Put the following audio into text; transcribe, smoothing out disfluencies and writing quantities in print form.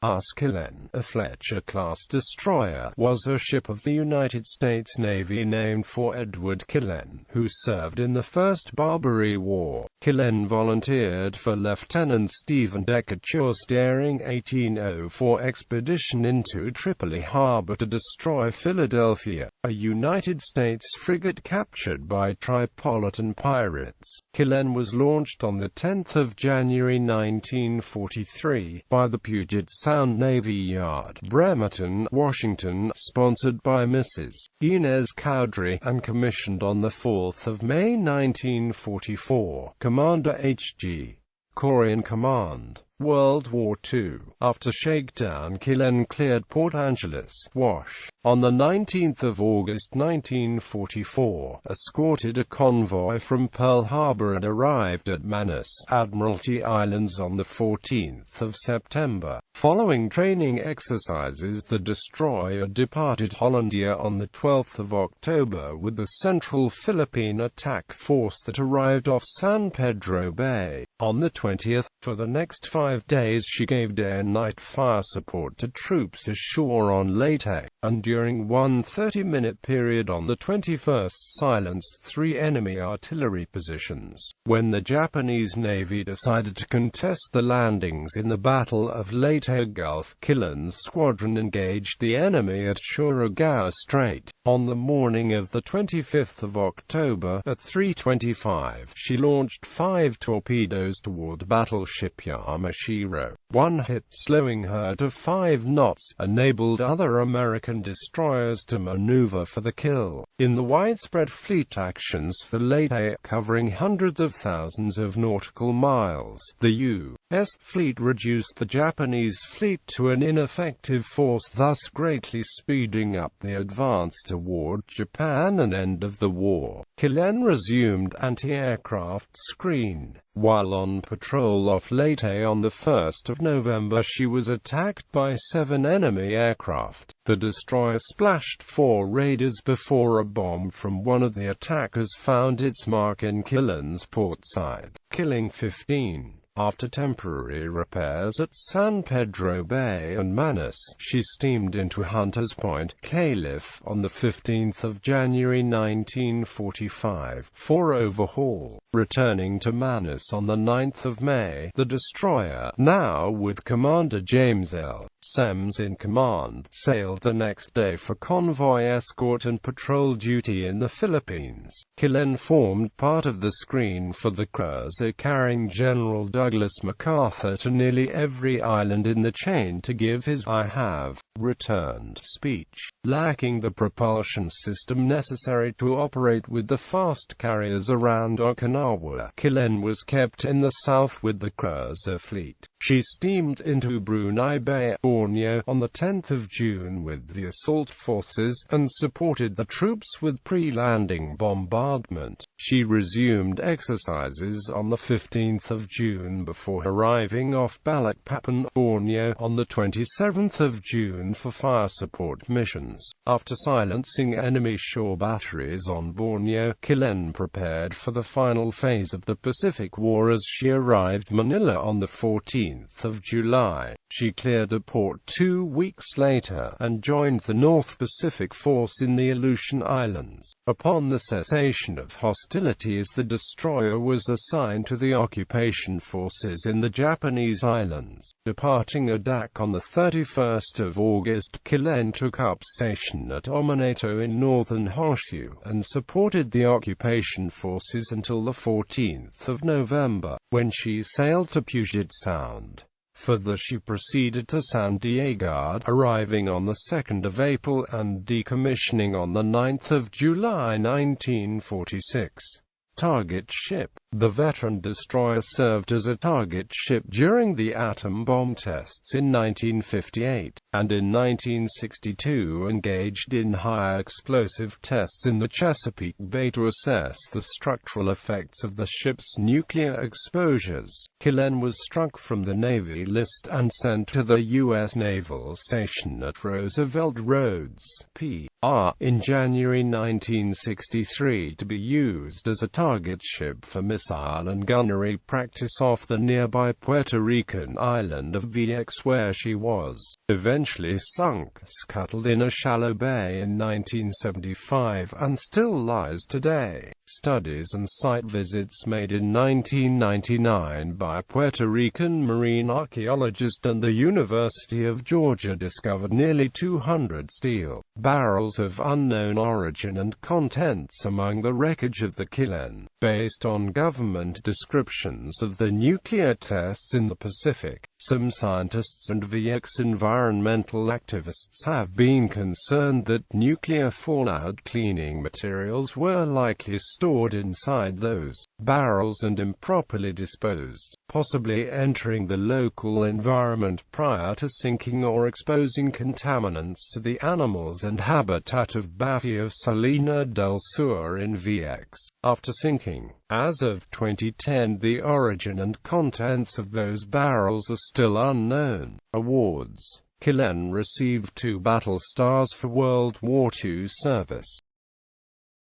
USS Killen, a Fletcher-class destroyer, was a ship of the United States Navy named for Edward Killen, who served in the First Barbary War. Killen volunteered for Lieutenant Stephen Decatur's daring 1804 expedition into Tripoli Harbor to destroy Philadelphia, a United States frigate captured by Tripolitan pirates. Killen was launched on 10 January 1943 by the Puget Sound Navy Yard, Bremerton, Washington, sponsored by Mrs. Inez Cowdery, and commissioned on 4 May 1944. Commander H.G. Corey in command. World War II. After shakedown, Killen cleared Port Angeles, Wash. On 19 August 1944, escorted a convoy from Pearl Harbor and arrived at Manus, Admiralty Islands on 14 September. Following training exercises, the destroyer departed Hollandia on 12 October with the Central Philippine Attack Force that arrived off San Pedro Bay. On the 20th, for the next 5 days she gave day and night fire support to troops ashore on Leyte, and during one 30-minute period on the 21st silenced 3 enemy artillery positions. When the Japanese Navy decided to contest the landings in the Battle of Leyte Gulf, Killen's squadron engaged the enemy at Surigao Strait. On the morning of 25 October, at 3:25, she launched 5 torpedoes toward battleship Yamashiro. One hit, slowing her to 5 knots, enabled other American destroyers to maneuver for the kill. In the widespread fleet actions for Leyte, covering hundreds of thousands of nautical miles, the U.S. fleet reduced the Japanese fleet to an ineffective force, thus greatly speeding up the advance toward Japan and end of the war. Killen resumed anti-aircraft screen. While on patrol off Leyte on 1 November, she was attacked by 7 enemy aircraft. The destroyer splashed 4 raiders before a bomb from one of the attackers found its mark in Killen's port side, killing 15. After temporary repairs at San Pedro Bay and Manus, she steamed into Hunters Point, Calif, on 15 January 1945 for overhaul. Returning to Manus on 9 May, the destroyer, now with Commander James L. Semmes in command, sailed the next day for convoy escort and patrol duty in the Philippines. Killen formed part of the screen for the cruiser carrying General Douglas MacArthur to nearly every island in the chain to give his "I have returned" speech. Lacking the propulsion system necessary to operate with the fast carriers around Okinawa, Killen was kept in the south with the cruiser fleet. She steamed into Brunei Bay, Borneo, on 10 June with the assault forces, and supported the troops with pre-landing bombardment. She resumed exercises on 15 June before arriving off Balikpapan, Borneo, on 27 June for fire support missions. After silencing enemy shore batteries on Borneo, Killen prepared for the final phase of the Pacific War as she arrived Manila on 14 July. She cleared a port 2 weeks later, and joined the North Pacific Force in the Aleutian Islands. Upon the cessation of hostilities, the destroyer was assigned to the occupation forces in the Japanese islands. Departing Adak on 31 August, Killen took up station at Ominato in northern Honshu, and supported the occupation forces until 14 November, when she sailed to Puget Sound. Further, she proceeded to San Diego, arriving on 2 April and decommissioning on 9 July 1946. Target ship. The veteran destroyer served as a target ship during the atom bomb tests in 1958, and in 1962 engaged in high explosive tests in the Chesapeake Bay to assess the structural effects of the ship's nuclear exposures. Killen was struck from the Navy list and sent to the U.S. Naval Station at Roosevelt Roads, PR, in January 1963 to be used as a target ship for missiles. missile and gunnery practice off the nearby Puerto Rican island of VX, where she was eventually sunk, scuttled in a shallow bay in 1975, and still lies today. Studies and site visits made in 1999 by Puerto Rican marine archaeologist and the University of Georgia discovered nearly 200 steel barrels of unknown origin and contents among the wreckage of the Killen. Based on government descriptions of the nuclear tests in the Pacific, some scientists and VX environmental activists have been concerned that nuclear fallout cleaning materials were likely stored inside those barrels and improperly disposed, possibly entering the local environment prior to sinking or exposing contaminants to the animals and habitat of Baffia of Salina del Sur in VX. After sinking, as of 2010, the origin and contents of those barrels are still unknown. Awards: Killen received 2 battle stars for World War II service.